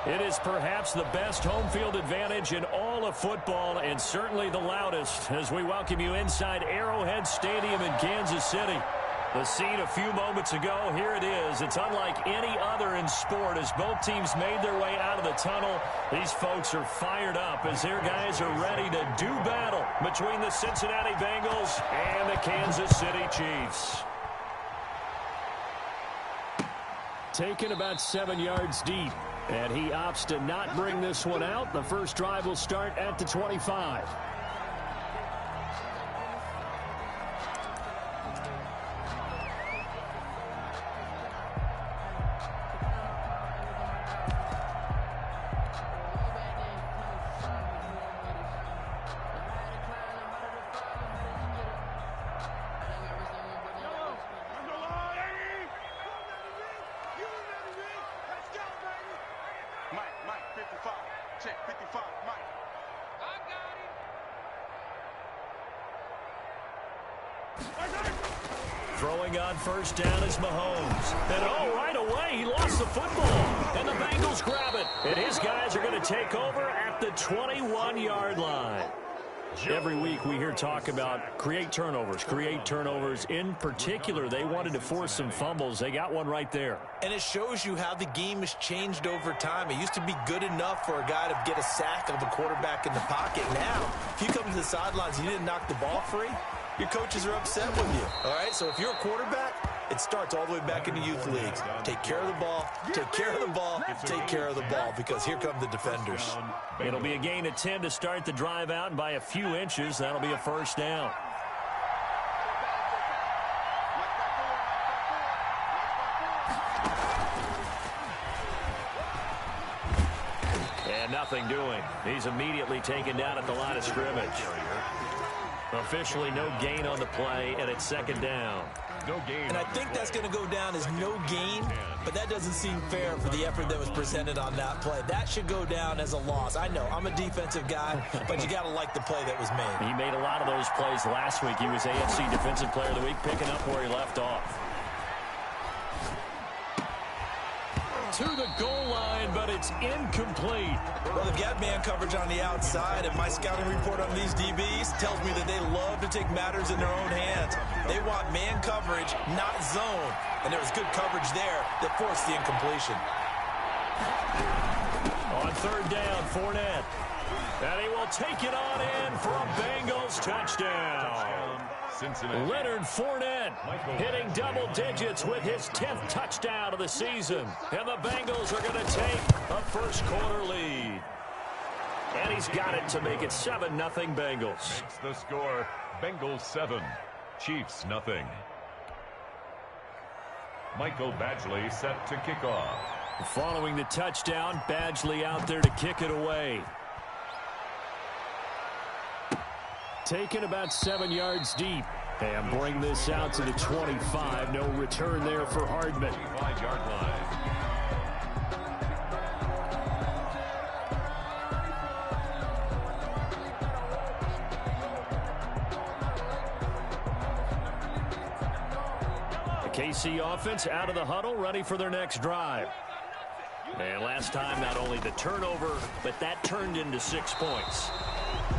It is perhaps the best home field advantage in all of football, and certainly the loudest, as we welcome you inside Arrowhead Stadium in Kansas City. The scene a few moments ago, here it is. It's unlike any other in sport as both teams made their way out of the tunnel. These folks are fired up as their guys are ready to do battle between the Cincinnati Bengals and the Kansas City Chiefs. Taken about 7 yards deep. And he opts to not bring this one out. The first drive will start at the 25. Throwing on first down is Mahomes. And right away, he lost the football. And the Bengals grab it. And his guys are going to take over at the 21-yard line. Every week we hear talk about create turnovers. In particular, they wanted to force some fumbles. They got one right there. And it shows you how the game has changed over time. It used to be good enough for a guy to get a sack of a quarterback in the pocket. Now, if you come to the sidelines and you didn't knock the ball free, your coaches are upset with you. All right, so if you're a quarterback, it starts all the way back in the youth leagues. Take care of the ball, take care of the ball, take care of the ball, because here come the defenders. It'll be a gain of 10 to start the drive out, and by a few inches, that'll be a first down. And nothing doing. He's immediately taken down at the line of scrimmage. Officially no gain on the play, and it's second down. No gain. And I think that's going to go down as no gain, but that doesn't seem fair for the effort that was presented on that play. That should go down as a loss. I know, I'm a defensive guy, but you got to like the play that was made. He made a lot of those plays last week. He was AFC Defensive Player of the Week, picking up where he left off. To the goal line, but it's incomplete. Well, they've got man coverage on the outside, and my scouting report on these DBs tells me that they love to take matters in their own hands. They want man coverage, not zone. And there was good coverage there that forced the incompletion. On third down, Fournette. And he will take it on in for a Bengals touchdown. Leonard Fournette hitting double digits with his 10th touchdown of the season. And the Bengals are going to take a first quarter lead. And he's got it to make it 7-0 Bengals. Makes the score Bengals 7, Chiefs nothing. Michael Badgley set to kick off. Following the touchdown, Badgley out there to kick it away. Taken about 7 yards deep. And bring this out to the 25. No return there for Hardman. 5-yard line. The KC offense out of the huddle, ready for their next drive. And last time, not only the turnover, but that turned into 6 points.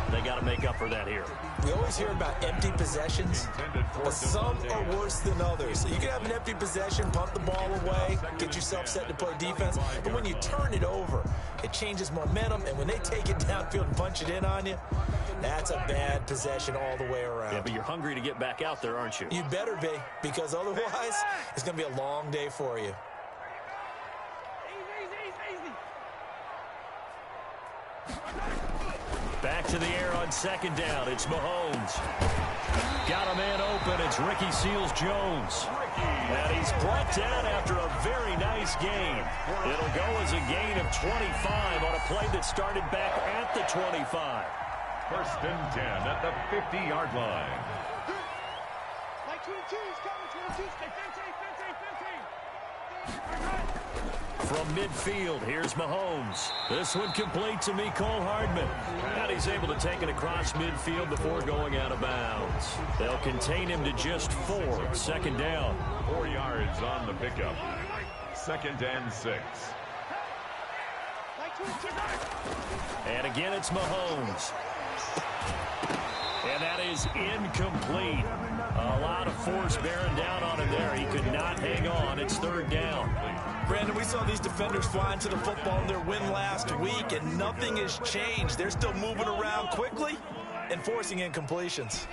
They got to make up for that here. We always hear about empty possessions, but some are worse than others. You can have an empty possession, punt the ball away, get yourself set to play defense, but when you turn it over, it changes momentum, and when they take it downfield and punch it in on you, that's a bad possession all the way around. Yeah, but you're hungry to get back out there, aren't you? You better be, because otherwise, it's going to be a long day for you. Back to the air on second down. It's Mahomes. Got a man open. It's Ricky Seals-Jones. And he's brought down after a very nice gain. It'll go as a gain of 25 on a play that started back at the 25. First and 10 at the 50-yard line. From midfield, here's Mahomes. This one complete to Mecole Hardman. And he's able to take it across midfield before going out of bounds. They'll contain him to just 4. Second down. 4 yards on the pickup. Second and 6. And again, it's Mahomes. And that is incomplete. A lot of force bearing down on him there. He could not hang on. It's third down. Brandon, we saw these defenders flying to the football in their win last week, and nothing has changed. They're still moving around quickly and forcing incompletions.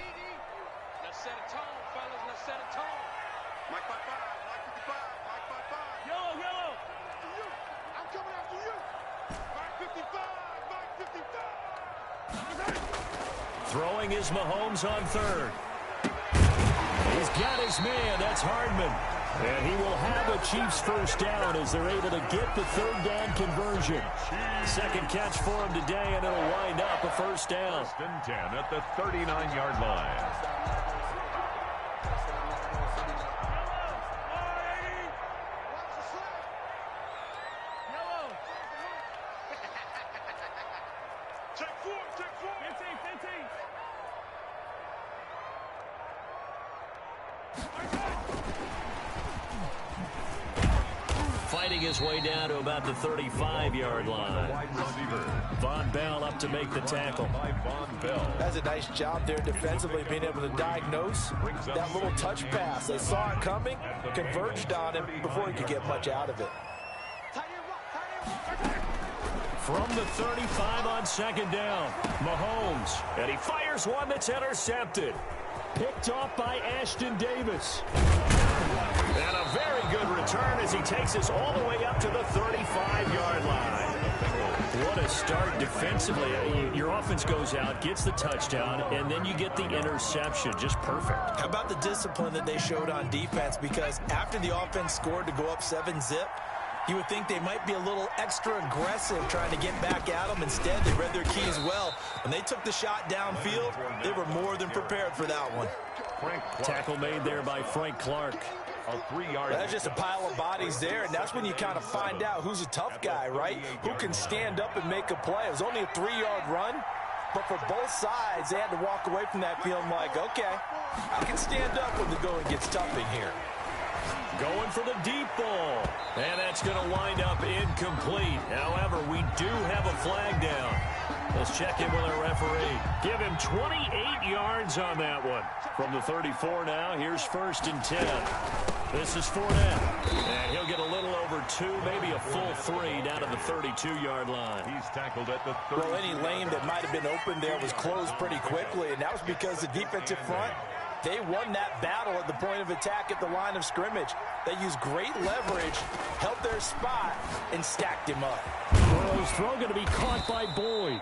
Let's set a tone, fellas. Let's set a tone. Mike 55, Mike 55, Mike 55. Yellow, yellow. I'm coming after you. Mike 55, Mike 55. Throwing is Mahomes on third. He's got his man. That's Hardman. And he will have a Chiefs first down as they're able to get the third down conversion. Second catch for him today, and it'll wind up a first down. First and 10 at the 39-yard line. Fighting his way down to about the 35-yard line. Von Bell up to make the tackle. That's a nice job there defensively, being able to diagnose that little touch pass. They saw it coming, converged on him before he could get much out of it. From the 35 on second down, Mahomes. And he fires one that's intercepted. Picked off by Ashton Davis. And a very good return as he takes us all the way up to the 35-yard line. What a start defensively. Your offense goes out, gets the touchdown, and then you get the interception. Just perfect. How about the discipline that they showed on defense? Because after the offense scored to go up 7-zip, you would think they might be a little extra aggressive trying to get back at them. Instead, they read their keys well. When they took the shot downfield, they were more than prepared for that one. Tackle made there by Frank Clark. That's just a pile of bodies there, and that's when you kind of find out who's a tough guy, right? Who can stand up and make a play. It was only a 3-yard run, but for both sides, they had to walk away from that feeling like, okay, I can stand up when the going gets tough in here. Going for the deep ball. And that's going to wind up incomplete. However, we do have a flag down. Let's check in with our referee. Give him 28 yards on that one. From the 34 now, here's first and 10. This is Fournette. And he'll get a little over 2, maybe a full 3 down to the 32-yard line. He's tackled at the 30. Well, any lane that might have been open there was closed pretty quickly, and that was because the defensive front, they won that battle at the point of attack at the line of scrimmage. They used great leverage, held their spot, and stacked him up. Burrow's throw going to be caught by Boyd.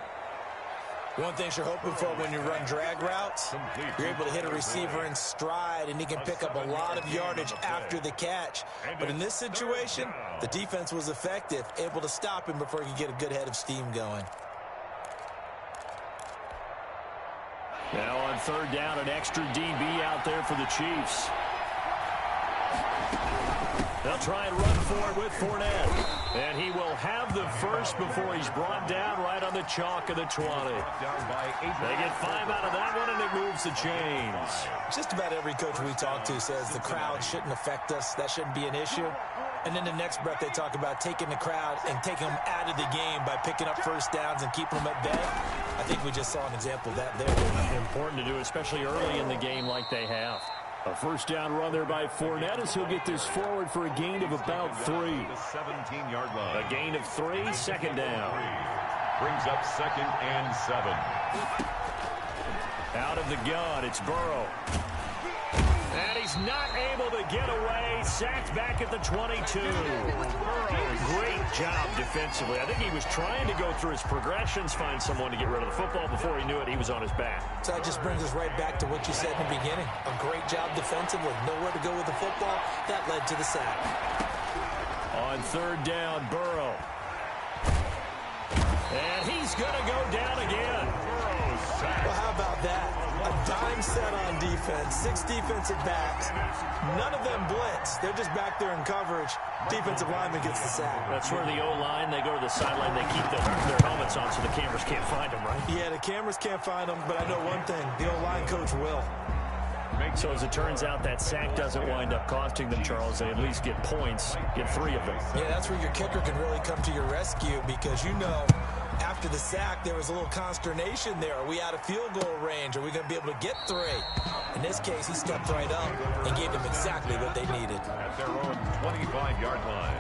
One thing you're hoping for when you run drag routes, you're able to hit a receiver in stride, and he can pick up a lot of yardage after the catch. But in this situation, the defense was effective, able to stop him before he could get a good head of steam going. Now on third down, an extra DB out there for the Chiefs. They'll try and run for it with Fournette. And he will have the first before he's brought down right on the chalk of the 20. They get 5 out of that one, and it moves the chains. Just about every coach we talk to says the crowd shouldn't affect us. That shouldn't be an issue. And then the next breath they talk about taking the crowd and taking them out of the game by picking up first downs and keeping them at bay. I think we just saw an example of that there. Important to do, especially early in the game like they have. A first down run there by Fournette as he'll get this forward for a gain of about 3. The 17-yard line. A gain of 3, second down. Brings up second and 7. Out of the gun, it's Burrow. And he's not able to get away. Sacked back at the 22. Great job defensively. I think he was trying to go through his progressions, find someone to get rid of the football. Before he knew it, he was on his back. So that just brings us right back to what you said in the beginning. A great job defensively. Nowhere to go with the football. That led to the sack. On third down, Burrow. And he's going to go down again. Well, how about that? A dime set on defense, 6 defensive backs. None of them blitz. They're just back there in coverage. Defensive lineman gets the sack. That's where the O-line, they go to the sideline, they keep their helmets on so the cameras can't find them, right? Yeah, the cameras can't find them, but I know one thing. The O-line coach will. So as it turns out, that sack doesn't wind up costing them, Charles. They at least get points, get 3 of them. Yeah, that's where your kicker can really come to your rescue because, you know, after the sack, there was a little consternation there. Are we out of field goal range? Are we going to be able to get 3? In this case, he stepped right up and gave them exactly what they needed. At their own 25-yard line.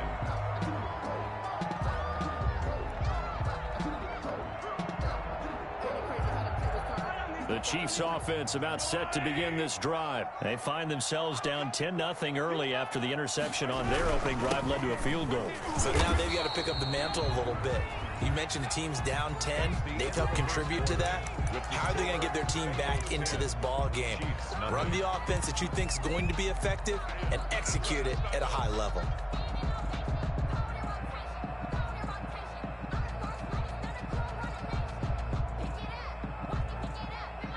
The Chiefs offense about set to begin this drive. They find themselves down 10-0 early after the interception on their opening drive led to a field goal. So now they've got to pick up the mantle a little bit. You mentioned the team's down 10. They've helped contribute to that. How are they going to get their team back into this ball game? Run the offense that you think is going to be effective and execute it at a high level.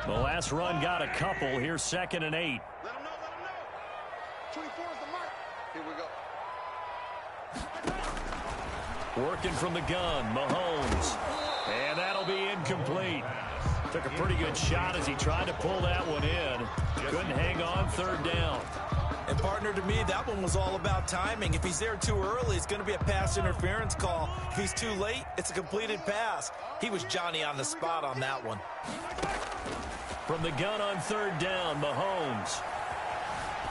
The last run got a couple. Here's 2nd and 8. Let him know, let him know. 24 is the mark. Here we go. Working from the gun, Mahomes. And that'll be incomplete. Took a pretty good shot as he tried to pull that one in. Couldn't hang on 3rd down. And partner, to me, that one was all about timing. If he's there too early, it's going to be a pass interference call. If he's too late, it's a completed pass. He was Johnny on the spot on that one. From the gun on 3rd down, Mahomes.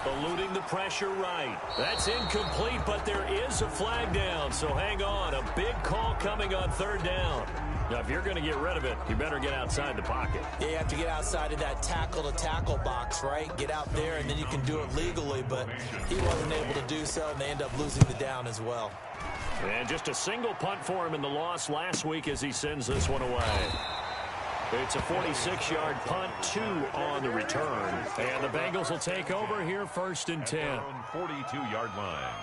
Eluding the pressure right. That's incomplete, but there is a flag down, so hang on. A big call coming on 3rd down. Now, if you're going to get rid of it, you better get outside the pocket. Yeah, you have to get outside of that tackle-to-tackle box, right? Get out there, and then you can do it legally, but he wasn't able to do so, and they end up losing the down as well. And just a single punt for him in the loss last week as he sends this one away. It's a 46-yard punt, 2 on the return. And the Bengals will take over here 1st and 10. 42-yard line.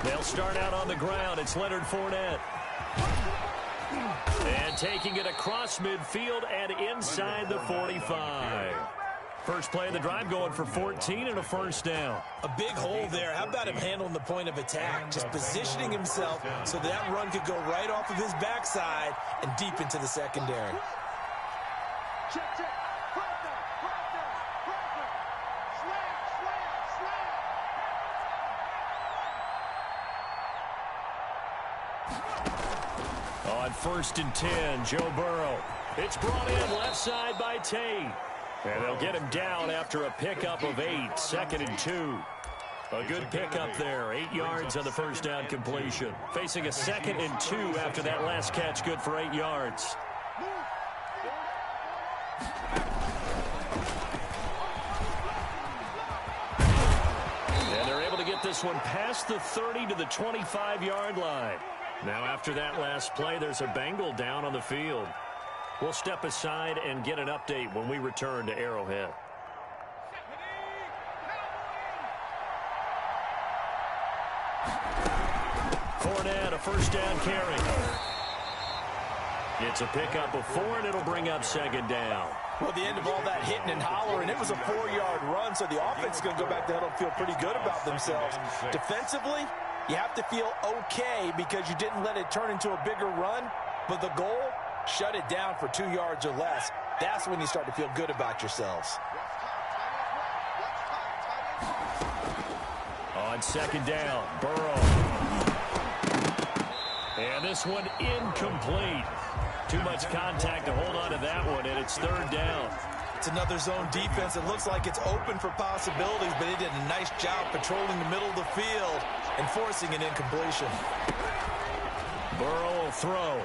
They'll start out on the ground. It's Leonard Fournette. And taking it across midfield and inside the 45. First play of the drive going for 14 and a 1st down. A big hole there. How about him handling the point of attack? Just positioning himself so that run could go right off of his backside and deep into the secondary. Check, check. Crack down, crack down, crack down. Slam, slam, slam. On 1st and 10, Joe Burrow. It's brought in left side by Tate. And they'll get him down after a pickup of 8, 2nd and 2. A good pickup there, 8 yards on the 1st down completion. Facing a 2nd and 2 after that last catch, good for 8 yards. And they're able to get this one past the 30 to the 25-yard line. Now after that last play, there's a Bengal down on the field. We'll step aside and get an update when we return to Arrowhead. Fournette, a 1st down carry. It's a pickup of 4, and it'll bring up 2nd down. Well, at the end of all that hitting and hollering, it was a 4-yard run, so the offense is going to go back to huddle and feel pretty good about themselves. Defensively, you have to feel okay because you didn't let it turn into a bigger run, but the goal, shut it down for 2 yards or less. That's when you start to feel good about yourselves. On 2nd down, Burrow. And this one incomplete. Too much contact to hold on to that one, and it's 3rd down. It's another zone defense. It looks like it's open for possibilities, but he did a nice job patrolling the middle of the field and forcing an incompletion. Burrow will throw.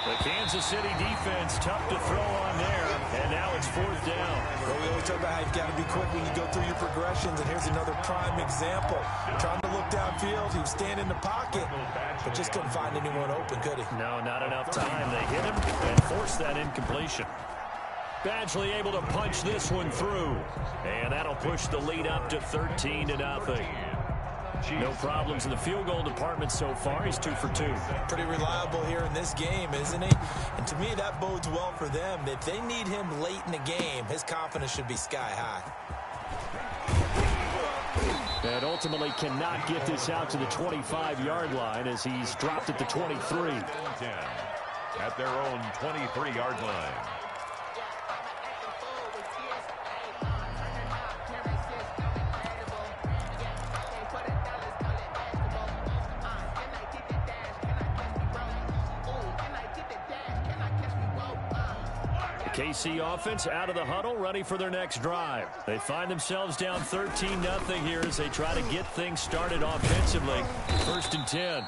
The Kansas City defense tough to throw on there, and now it's 4th down. Well, we always talk about how you've got to be quick when you go through your progressions, and here's another prime example. Trying to look downfield, he was standing in the pocket, but just couldn't find anyone open, could he? No, not enough time. They hit him and forced that incompletion. Badgley able to punch this one through, and that'll push the lead up to 13-0. No problems in the field goal department so far. He's 2 for 2. Pretty reliable here in this game, isn't he? And to me, that bodes well for them. If they need him late in the game, his confidence should be sky high. And ultimately cannot get this out to the 25-yard line as he's dropped at the 23. 10 at their own 23-yard line. KC offense out of the huddle, ready for their next drive. They find themselves down 13-0 here as they try to get things started offensively. 1st and 10.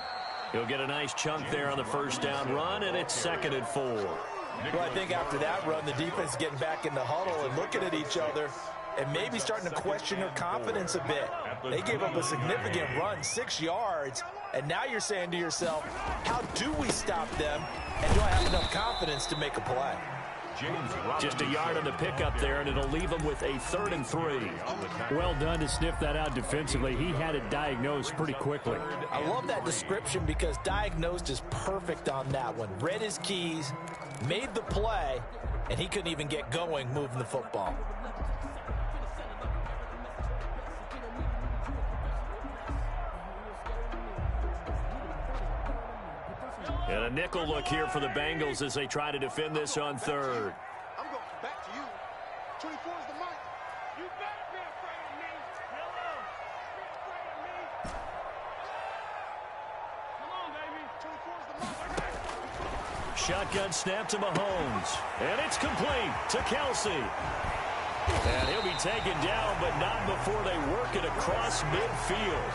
He'll get a nice chunk there on the first down run, and it's 2nd and 4. Well, I think after that run, the defense is getting back in the huddle and looking at each other and maybe starting to question their confidence a bit. They gave up a significant run, 6 yards, and now you're saying to yourself, how do we stop them, and do I have enough confidence to make a play? Just a yard on the pickup there, and it'll leave him with a 3rd and 3. Well done to sniff that out defensively. He had it diagnosed pretty quickly. I love that description because diagnosed is perfect on that one. Read his keys, made the play, and he couldn't even get going moving the football. And a nickel look here for the Bengals as they try to defend this on 3rd. I'm going back to you. 24 is the mic. You better be afraid of me. Hello. Be afraid of me. Come on, baby. 24 is the mic. Shotgun snap to Mahomes. And it's complete to Kelsey. And he'll be taken down, but not before they work it across midfield.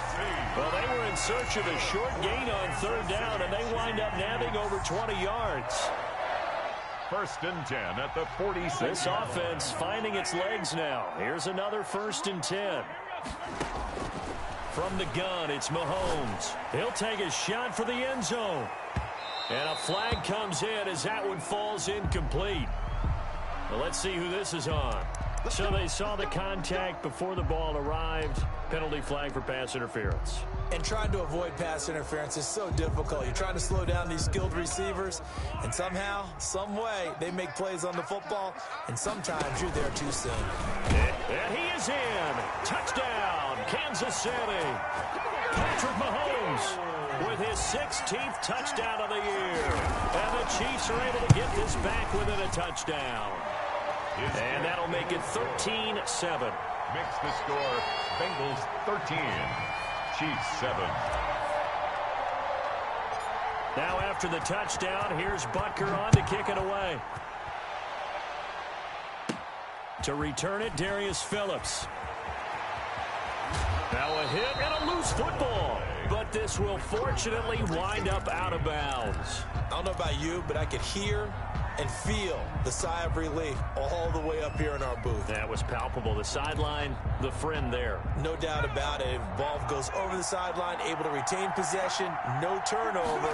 Well, they were in search of a short gain on 3rd down, and they wind up nabbing over 20 yards. 1st and 10 at the 46. This offense finding its legs now. Here's another 1st and 10. From the gun, it's Mahomes. He'll take a shot for the end zone. And a flag comes in as that one falls incomplete. Well, let's see who this is on. So they saw the contact before the ball arrived. Penalty flag for pass interference. And trying to avoid pass interference is so difficult. You're trying to slow down these skilled receivers, and somehow, some way, they make plays on the football, and sometimes you're there too soon. And he is in. Touchdown, Kansas City. Patrick Mahomes with his 16th touchdown of the year. And the Chiefs are able to get this back within a touchdown. And that'll make it 13-7. Makes the score Bengals 13, Chiefs 7. Now after the touchdown, here's Butker on to kick it away. To return it, Darius Phillips. Now a hit and a loose football. But this will fortunately wind up out of bounds. I don't know about you, but I could hear and feel the sigh of relief all the way up here in our booth. That was palpable. The sideline, the friend there. No doubt about it. Ball goes over the sideline, able to retain possession, no turnover.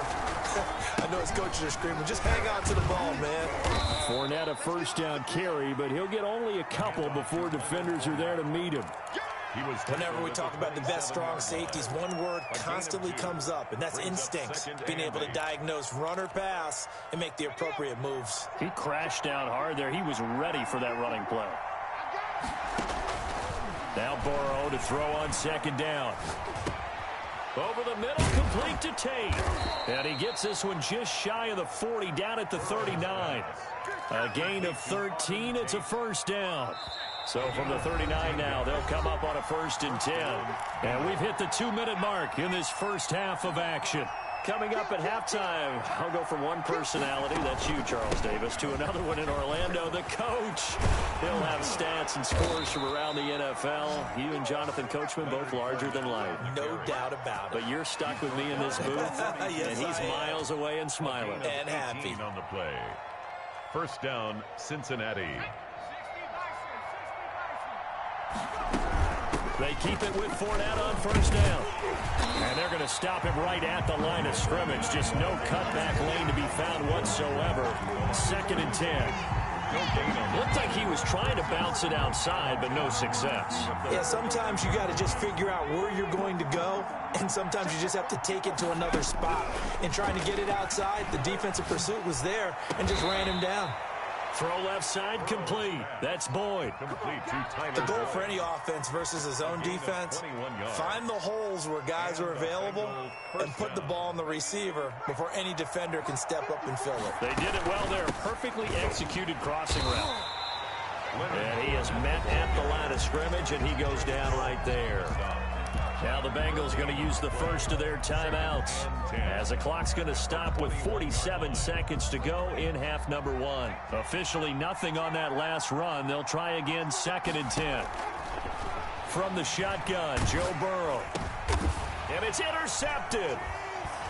I know his coaches are screaming, just hang on to the ball, man. Fournette a 1st down carry, but he'll get only a couple before defenders are there to meet him. Whenever we talk about the best strong safeties, one word constantly comes up, and that's instinct. Being able to diagnose run or pass and make the appropriate moves. He crashed down hard there. He was ready for that running play. Now Burrow to throw on 2nd down. Over the middle, complete to Tate. And he gets this one just shy of the 40, down at the 39. A gain of 13. It's a 1st down. So from the 39 now, they'll come up on a 1st and 10. And we've hit the 2-minute mark in this first half of action. Coming up at halftime, I'll go from one personality, that's you, Charles Davis, to another one in Orlando, the coach. He'll have stats and scores from around the NFL. You and Jonathan Coachman, both larger than life. No doubt about it. But you're stuck with me in this booth, yes, and he's miles away and smiling. And happy. On the play. 1st down, Cincinnati. They keep it with Fournette on 1st down. And they're going to stop him right at the line of scrimmage. Just no cutback lane to be found whatsoever. 2nd and 10. Looked like he was trying to bounce it outside, but no success. Yeah, sometimes you got to just figure out where you're going to go, and sometimes you just have to take it to another spot. And trying to get it outside, the defensive pursuit was there and just ran him down. Throw left side, complete. That's Boyd. The goal for any offense versus his own defense, find the holes where guys are available and put the ball on the receiver before any defender can step up and fill it. They did it well there. Perfectly executed crossing route. And he is met at the line of scrimmage, and he goes down right there. Now the Bengals going to use the first of their timeouts as the clock's going to stop with 47 seconds to go in half number 1. Officially nothing on that last run. They'll try again 2nd and 10. From the shotgun, Joe Burrow. And it's intercepted.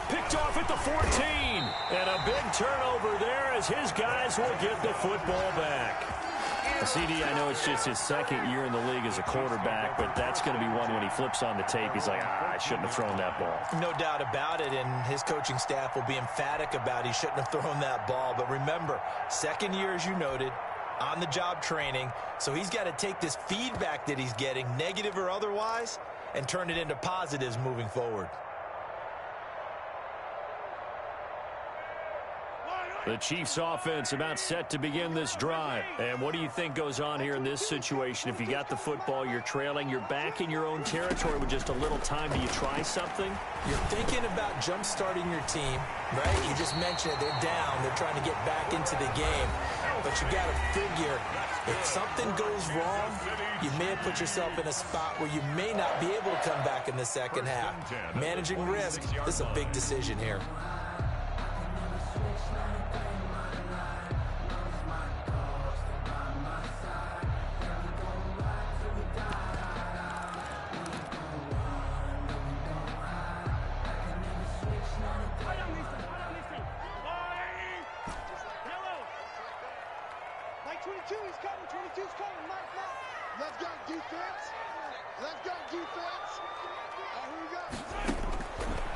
Picked off at the 14. And a big turnover there as his guys will get the football back. CD, I know it's just his 2nd year in the league as a quarterback, but that's going to be one when he flips on the tape. He's like, I shouldn't have thrown that ball. No doubt about it, and his coaching staff will be emphatic about he shouldn't have thrown that ball. But remember, 2nd year, as you noted, on-the-job training, so he's got to take this feedback that he's getting, negative or otherwise, and turn it into positives moving forward. The Chiefs offense about set to begin this drive. And what do you think goes on here in this situation? If you got the football, you're trailing, you're back in your own territory with just a little time. Do you try something? You're thinking about jump-starting your team, right? You just mentioned it. They're down. They're trying to get back into the game. But you got to figure, if something goes wrong, you may have put yourself in a spot where you may not be able to come back in the second half. Managing risk, this is a big decision here.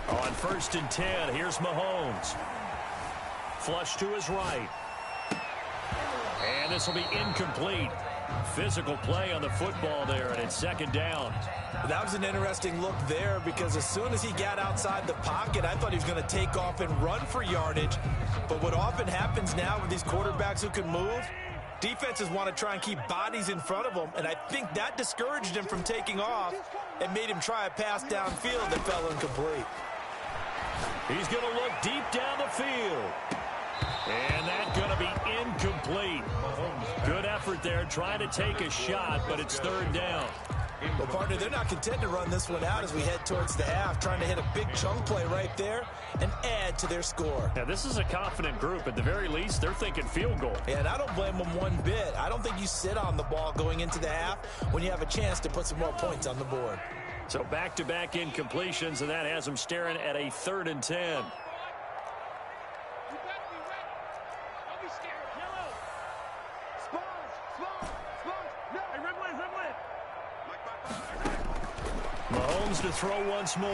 On 1st and 10, here's Mahomes. Flush to his right. And this will be incomplete. Physical play on the football there, and it's 2nd down. That was an interesting look there because as soon as he got outside the pocket, I thought he was going to take off and run for yardage. But what often happens now with these quarterbacks who can move, defenses want to try and keep bodies in front of them, and I think that discouraged him from taking off and made him try a pass downfield that fell incomplete. He's going to look deep down the field. And that's going to be incomplete. Good effort there, trying to take a shot, but it's 3rd down. Well, partner, they're not content to run this one out as we head towards the half, trying to hit a big chunk play right there and add to their score. Now, this is a confident group. At the very least, they're thinking field goal. Yeah, and I don't blame them one bit. I don't think you sit on the ball going into the half when you have a chance to put some more points on the board. So back-to-back incompletions, and that has them staring at a 3rd and 10. Mahomes to throw once more.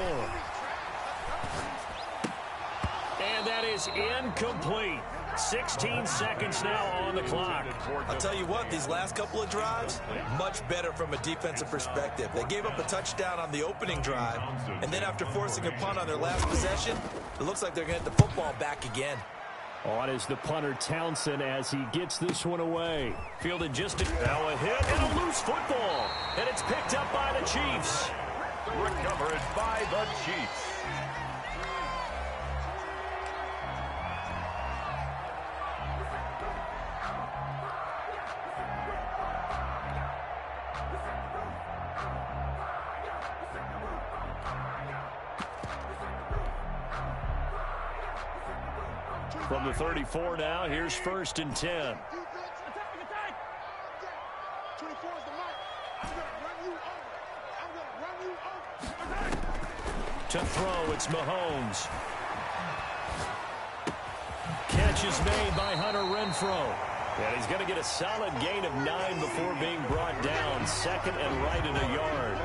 And that is incomplete. 16 seconds now on the clock. I'll tell you what, these last couple of drives, much better from a defensive perspective. They gave up a touchdown on the opening drive, and then after forcing a punt on their last possession, it looks like they're going to get the football back again. On is the punter Townsend as he gets this one away. Fielded just now a hit and a loose football. And it's picked up by the Chiefs. Recovered by the Chiefs. From the 34 now, here's 1st and 10. To throw, it's Mahomes. Catch is made by Hunter Renfrow. And he's going to get a solid gain of 9 before being brought down. 2nd and right at a yard.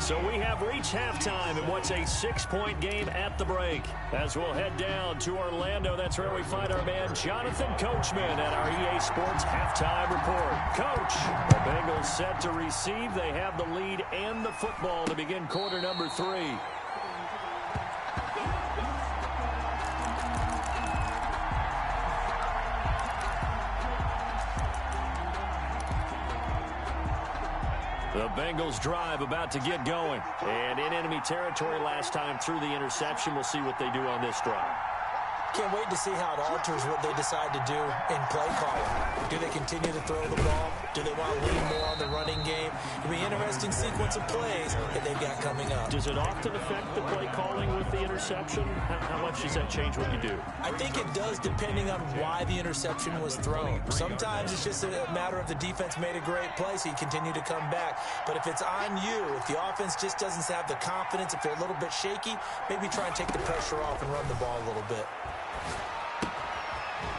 So we have reached halftime in what's a 6-point game at the break. As we'll head down to Orlando, that's where we find our man Jonathan Coachman at our EA Sports Halftime Report. Coach, the Bengals set to receive. They have the lead and the football to begin quarter number 3. The Bengals drive about to get going. And in enemy territory last time through the interception. We'll see what they do on this drive. Can't wait to see how it alters what they decide to do in play calling. Do they continue to throw the ball? Do they want to lean more on the running game? It'll be an interesting sequence of plays that they've got coming up. Does it often affect the play calling with the interception? How much does that change what you do? I think it does depending on why the interception was thrown. Sometimes it's just a matter of the defense made a great play, so you continue to come back. But if it's on you, if the offense just doesn't have the confidence, if they're a little bit shaky, maybe try and take the pressure off and run the ball a little bit.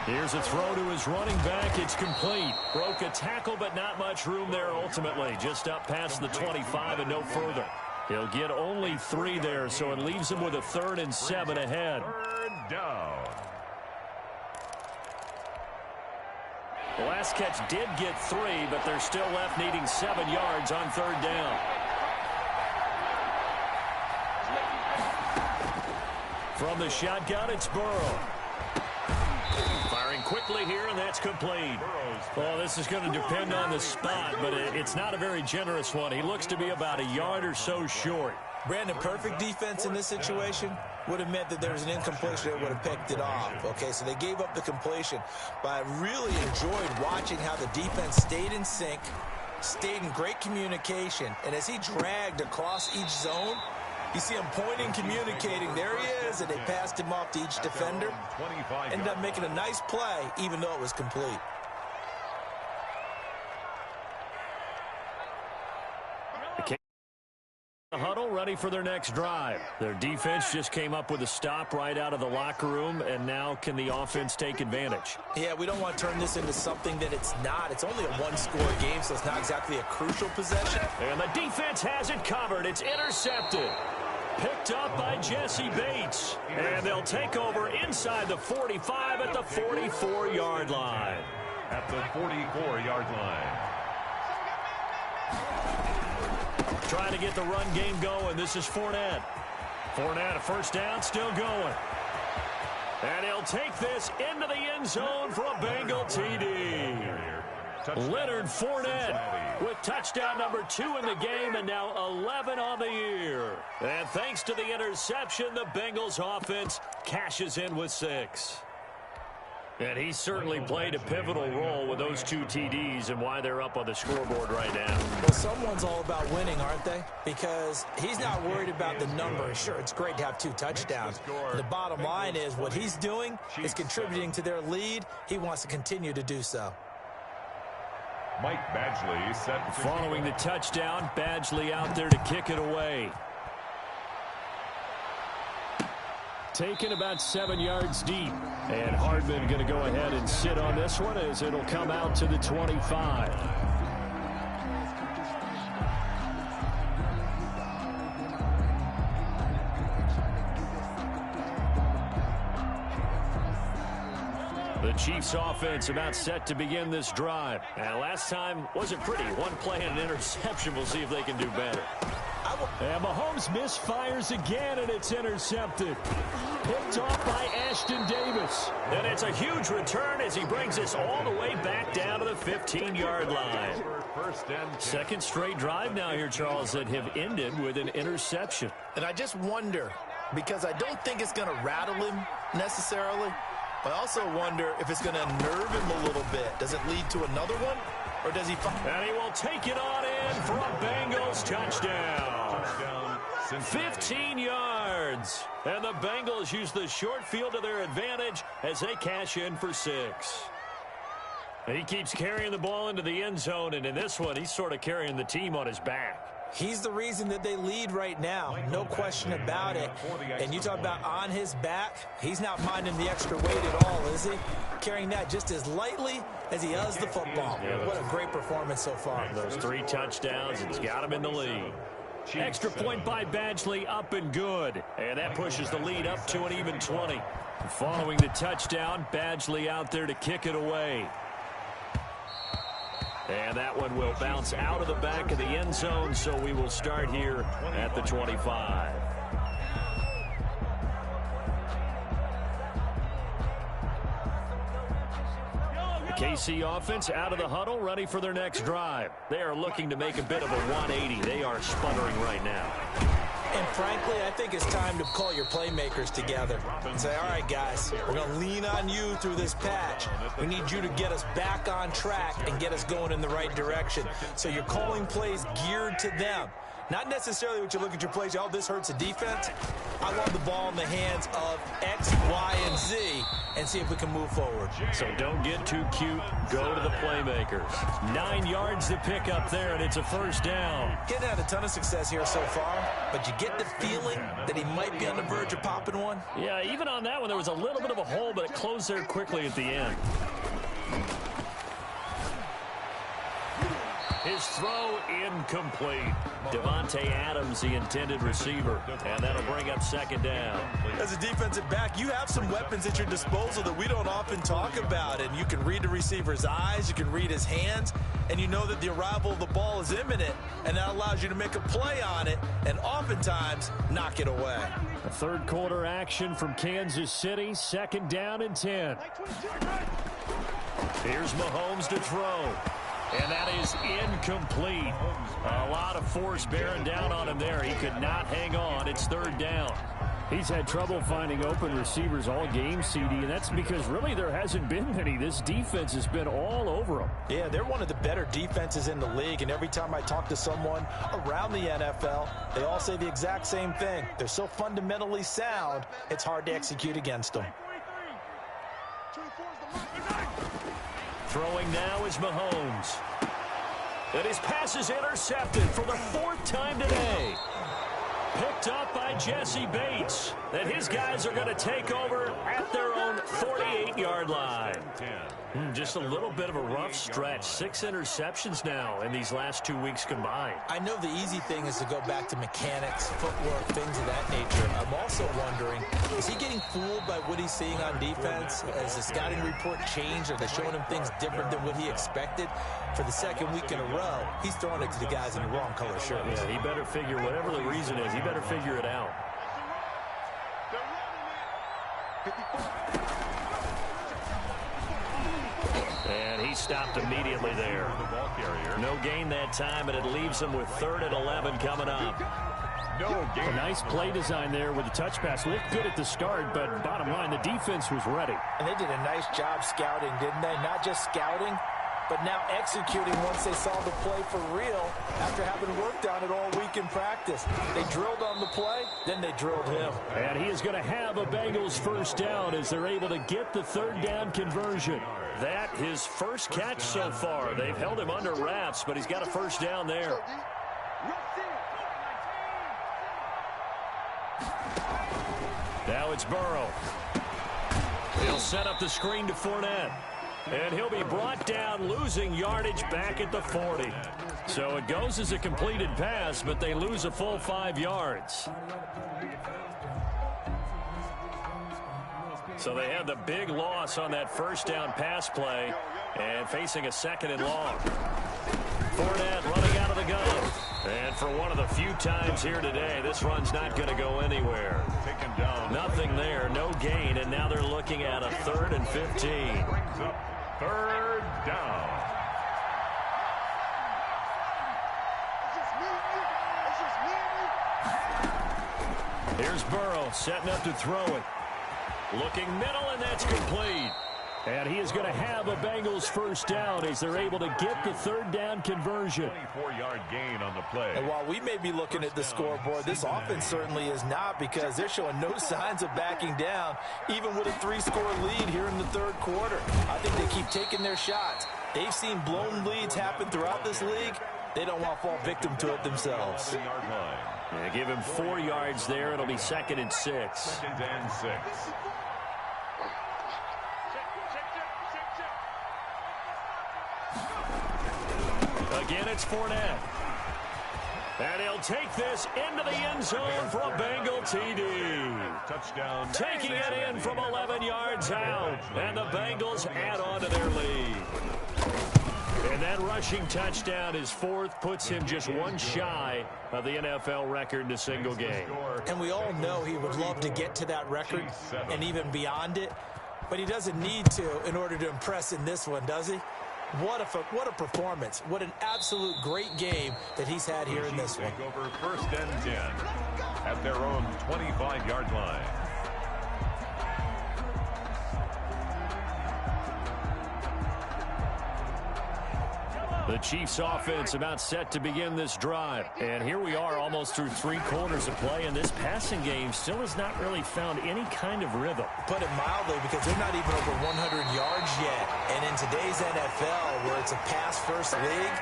Here's a throw to his running back. It's complete. Broke a tackle, but not much room there ultimately. Just up past the 25 and no further. He'll get only 3 there, so it leaves him with a 3rd and 7 ahead. Third down. The last catch did get 3, but they're still left needing 7 yards on 3rd down. From the shotgun, it's Burrow. Firing quickly here, and that's complete. Well, this is going to depend on the spot, but it's not a very generous one. He looks to be about a yard or so short. Brandon, perfect defense in this situation would have meant that there was an incompletion that would have picked it off. Okay, so they gave up the completion. But I really enjoyed watching how the defense stayed in sync, stayed in great communication, and as he dragged across each zone, you see him pointing, communicating. There he is, and they passed him off to each defender. Ended up making a nice play, even though it was complete. The huddle ready for their next drive. Their defense just came up with a stop right out of the locker room, and now can the offense take advantage? Yeah, we don't want to turn this into something that it's not. It's only a one-score game, so it's not exactly a crucial possession. And the defense has it covered. It's intercepted. Picked up by Jesse Bates. And they'll take over inside the 45 at the 44-yard line. At the 44-yard line. Trying to get the run game going. This is Fournette. Fournette, a first down, still going. And he'll take this into the end zone for a Bengal TD. Leonard Fournette with touchdown number 2 in the game and now 11 on the year. And thanks to the interception, the Bengals offense cashes in with 6. And he certainly played a pivotal role with those 2 TDs and why they're up on the scoreboard right now. Well, someone's all about winning, aren't they? Because he's not worried about the number. Sure, it's great to have 2 touchdowns. The bottom line is what he's doing is contributing to their lead. He wants to continue to do so. Mike Badgley set. Following the touchdown, Badgley out there to kick it away. Taken about 7 yards deep. And Hardman going to go ahead and sit on this one as it'll come out to the 25. The Chiefs offense about set to begin this drive. And last time wasn't pretty. One play and an interception. We'll see if they can do better. And Mahomes misfires again, and it's intercepted. Picked off by Ashton Davis. And it's a huge return as he brings us all the way back down to the 15-yard line. Second straight drive now here, Charles, that have ended with an interception. And I just wonder, because I don't think it's going to rattle him necessarily, but I also wonder if it's going to unnerve him a little bit. Does it lead to another one? Or does he And he will take it on in for a Bengals touchdown. 15 yards. And the Bengals use the short field to their advantage as they cash in for 6. He keeps carrying the ball into the end zone, and in this one, he's sort of carrying the team on his back. He's the reason that they lead right now. No question about it. And you talk about on his back, he's not minding the extra weight at all, is he? Carrying that just as lightly as he does the football. What a great performance so far. Those 3 touchdowns, it's got him in the lead. Extra point by Badgley, up and good. And that pushes the lead up to an even 20. Following the touchdown, Badgley out there to kick it away. And that one will bounce out of the back of the end zone, so we will start here at the 25. The KC offense out of the huddle, ready for their next drive. They are looking to make a bit of a 180. They are sputtering right now. And frankly, I think it's time to call your playmakers together and say, all right, guys, we're going to lean on you through this patch. We need you to get us back on track and get us going in the right direction. So you're calling plays geared to them. Not necessarily what you look at your plays, oh, this hurts the defense. I want the ball in the hands of X, Y, and Z and see if we can move forward. So don't get too cute. Go to the playmakers. 9 yards to pick up there, and it's a first down. Getting had a ton of success here so far, but you get the feeling that he might be on the verge of popping one. Yeah, even on that one, there was a little bit of a hole, but it closed there quickly at the end. His throw incomplete. Devontae Adams, the intended receiver, and that'll bring up second down. As a defensive back, you have some weapons at your disposal that we don't often talk about, and you can read the receiver's eyes, you can read his hands, and you know that the arrival of the ball is imminent, and that allows you to make a play on it and oftentimes knock it away. A third quarter action from Kansas City, second down and 10. Here's Mahomes to throw. And that is incomplete. A lot of force bearing down on him there. He could not hang on. It's third down. He's had trouble finding open receivers all game, CD, and that's because really there hasn't been many. This defense has been all over them. Yeah, they're one of the better defenses in the league, and every time I talk to someone around the NFL, they all say the exact same thing. They're so fundamentally sound, it's hard to execute against them. Throwing now is Mahomes. And his pass is intercepted for the 4th time today. Picked up by Jesse Bates. And his guys are going to take over at their own 48-yard line. Just a little bit of a rough stretch. 6 interceptions now in these last 2 weeks combined. I know the easy thing is to go back to mechanics, footwork, things of that nature. I'm also wondering, is he getting fooled by what he's seeing on defense? Has the scouting report changed? Are they showing him things different than what he expected? For the second week in a row, he's throwing it to the guys in the wrong color shirts. Yeah, he better figure, whatever the reason is, he better figure it out. And he stopped immediately there. No gain that time, and it leaves him with 3rd and 11 coming up. A nice play design there with the touch pass. Looked good at the start, but bottom line, the defense was ready. And they did a nice job scouting, didn't they? Not just scouting, but now executing once they saw the play for real after having worked on it all week in practice. They drilled on the play, then they drilled him. And he is going to have a Bengals first down as they're able to get the 3rd down conversion. That his first catch so far. They've held him under wraps, but he's got a first down there. Now it's Burrow. He'll set up the screen to Fournette. And he'll be brought down, losing yardage back at the 40. So it goes as a completed pass, but they lose a full 5 yards. So they have the big loss on that first down pass play and facing a 2nd and long. Fournette running out of the gun. And for one of the few times here today, this run's not going to go anywhere. Nothing there, no gain, and now they're looking at a 3rd and 15. 3rd down. Here's Burrow setting up to throw it. Looking middle, and that's complete. And he is going to have a Bengals first down as they're able to get the 3rd down conversion. 24-yard gain on the play. And while we may be looking at the scoreboard, this offense certainly is not, because they're showing no signs of backing down, even with a 3-score lead here in the 3rd quarter. I think they keep taking their shots. They've seen blown leads happen throughout this league. They don't want to fall victim to it themselves. Yeah, give him 4 yards there. It'll be 2nd and 6. 2nd and 6. Again, it's Fournette. And he'll take this into the end zone for a Bengal TD. Touchdown. Taking it in from 11 yards out. And the Bengals add on to their lead. And that rushing touchdown, his 4th, puts him just one shy of the NFL record in a single game. And we all know he would love to get to that record and even beyond it. But he doesn't need to in order to impress in this one, does he? What a performance. What an absolute great game that he's had here in this one. Take over 1st and 10 at their own 25-yard line. The Chiefs offense about set to begin this drive. And here we are almost through 3 quarters of play, and this passing game still has not really found any kind of rhythm. Put it mildly, because they're not even over 100 yards yet. And in today's NFL, where it's a pass-first league,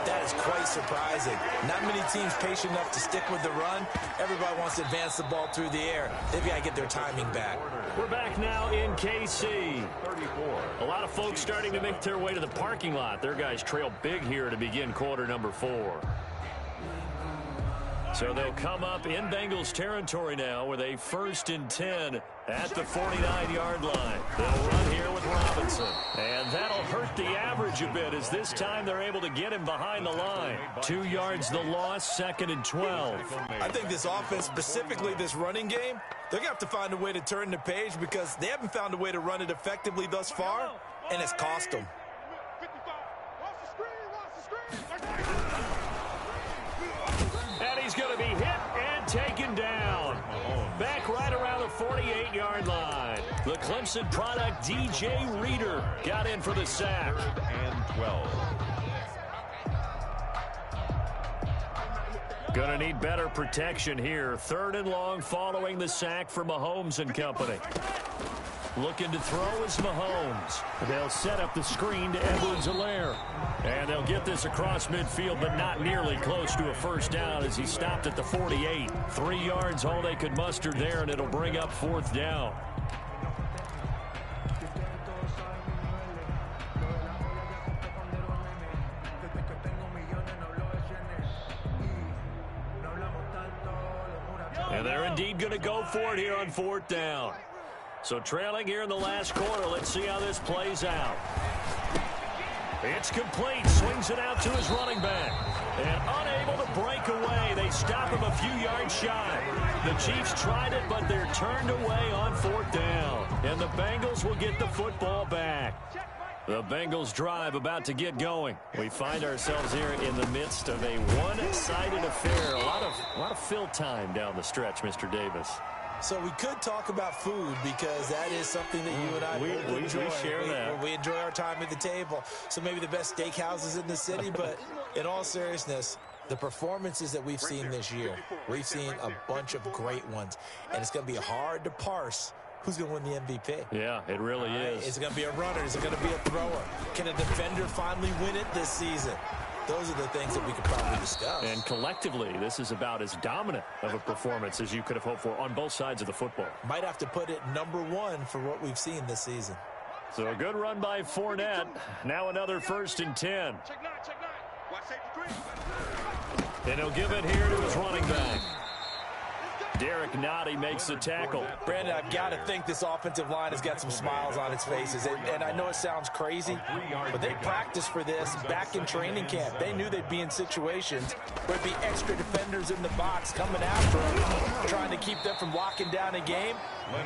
that is quite surprising. Not many teams patient enough to stick with the run. Everybody wants to advance the ball through the air. They've got to get their timing back. We're back now in KC. A lot of folks starting to make their way to the parking lot. Their guys trail big here to begin quarter number 4. So they'll come up in Bengals territory now with a 1st and 10 at the 49-yard line. They'll run here with Robinson. And that'll hurt the average a bit, as this time they're able to get him behind the line. 2 yards the loss, 2nd and 12. I think this offense, specifically this running game, they're going to have to find a way to turn the page, because they haven't found a way to run it effectively thus far, and it's cost them. And he's going to be hit and taken down. Back right around the 48-yard line. The Clemson product, DJ Reader, got in for the sack. And 12. Going to need better protection here. 3rd and long following the sack for Mahomes and company. Looking to throw is Mahomes. They'll set up the screen to Edwards-Helaire. And they'll get this across midfield, but not nearly close to a 1st down, as he stopped at the 48. 3 yards all they could muster there, and it'll bring up 4th down. And they're indeed going to go for it here on 4th down. So trailing here in the last quarter. Let's see how this plays out. It's complete. Swings it out to his running back. And unable to break away. They stop him a few yards shy. The Chiefs tried it, but they're turned away on 4th down. And the Bengals will get the football back. The Bengals drive about to get going. We find ourselves here in the midst of a one-sided affair. A lot of fill time down the stretch, Mr. Davis. So we could talk about food, because that is something that you and I both enjoy. We share that. We enjoy our time at the table. So maybe the best steakhouses in the city, but in all seriousness, the performances that we've seen this year, we've seen a bunch of great ones. And it's going to be hard to parse who's going to win the MVP. Yeah, it really is. Is it going to be a runner? Is it going to be a thrower? Can a defender finally win it this season? Those are the things that we could probably discuss. And collectively, this is about as dominant of a performance as you could have hoped for on both sides of the football. Might have to put it number 1 for what we've seen this season. So a good run by Fournette. Now another 1st and 10. And he'll give it here to his running back. Derek Nottie makes the tackle. Brandon, I've got to think this offensive line has got some smiles on its faces. And I know it sounds crazy, but they practiced for this back in training camp. They knew they'd be in situations where there'd be extra defenders in the box coming after them, trying to keep them from locking down a game.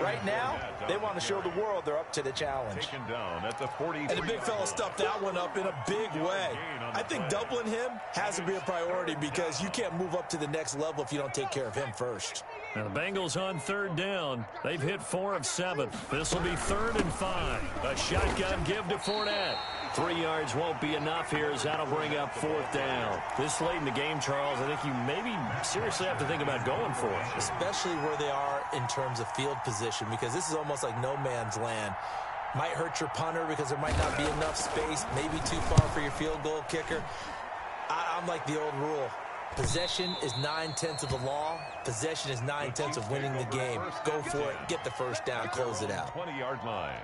Right now, they want to show the world they're up to the challenge. And the big fella stuffed that one up in a big way. I think doubling him has to be a priority, because you can't move up to the next level if you don't take care of him first. Now the Bengals on 3rd down. They've hit 4 of 7. This will be 3rd and 5. A shotgun give to Fournette. 3 yards won't be enough here, as that'll bring up 4th down. This late in the game, Charles, I think you maybe seriously have to think about going for it. Especially where they are in terms of field position, because this is almost like no man's land. Might hurt your punter because there might not be enough space, maybe too far for your field goal kicker. I'm like the old rule. Possession is 9/10 of the law. Possession is 9/10 of winning the game. Go for it. Get the 1st down. Close it out. 20-yard line.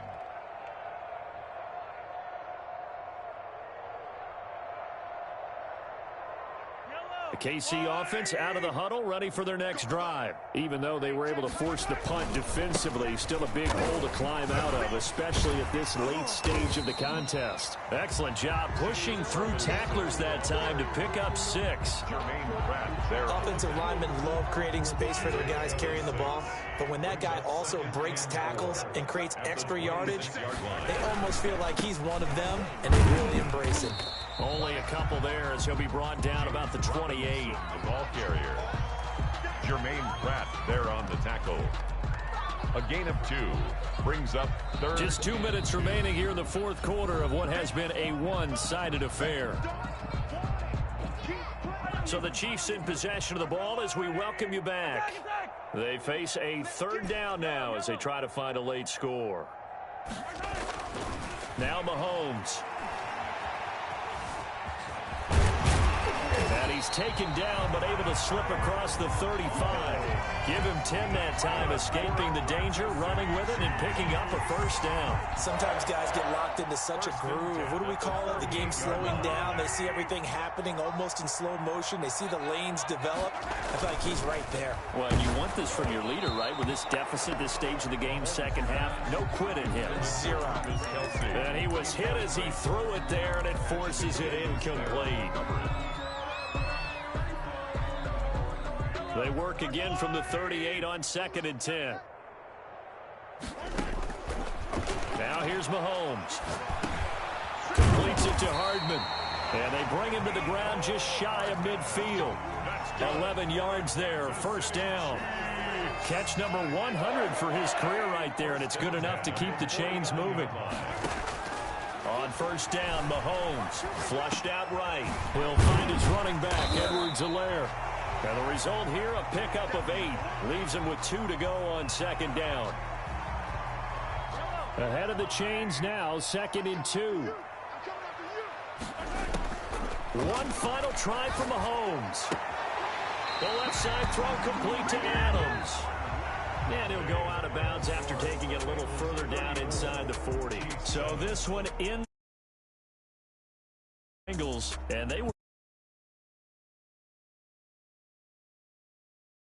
KC offense out of the huddle, ready for their next drive. Even though they were able to force the punt defensively, still a big hole to climb out of, especially at this late stage of the contest. Excellent job pushing through tacklers that time to pick up 6. Offensive linemen love creating space for their guys carrying the ball, but when that guy also breaks tackles and creates extra yardage, they almost feel like he's one of them, and they really embrace it. Only a couple there as he'll be brought down about the 28. The ball carrier, Jermaine Pratt, there on the tackle. A gain of 2 brings up third. Just 2 minutes remaining here in the fourth quarter of what has been a one-sided affair. So the Chiefs in possession of the ball as we welcome you back. They face a third down now as they try to find a late score. Now Mahomes. And he's taken down but able to slip across the 35. Give him 10 that time, escaping the danger, running with it, and picking up a first down. Sometimes guys get locked into such a groove. What do we call it? The game's slowing down. They see everything happening almost in slow motion. They see the lanes develop. I feel like he's right there. Well, you want this from your leader, right? With this deficit, this stage of the game, second half, no quit in him. 0. And he was hit as he threw it there, and it forces it incomplete. They work again from the 38 on 2nd and 10. Now here's Mahomes. Completes it to Hardman. And they bring him to the ground just shy of midfield. 11 yards there, first down. Catch number 100 for his career right there, and it's good enough to keep the chains moving. On first down, Mahomes flushed out right. He'll find his running back, Edwards-Helaire. And the result here, a pickup of 8. Leaves him with 2 to go on 2nd down. Ahead of the chains now, 2nd and 2. One final try for Mahomes. The left side throw complete to Adams. And he'll go out of bounds after taking it a little further down inside the 40. So this one in Bengals, and they were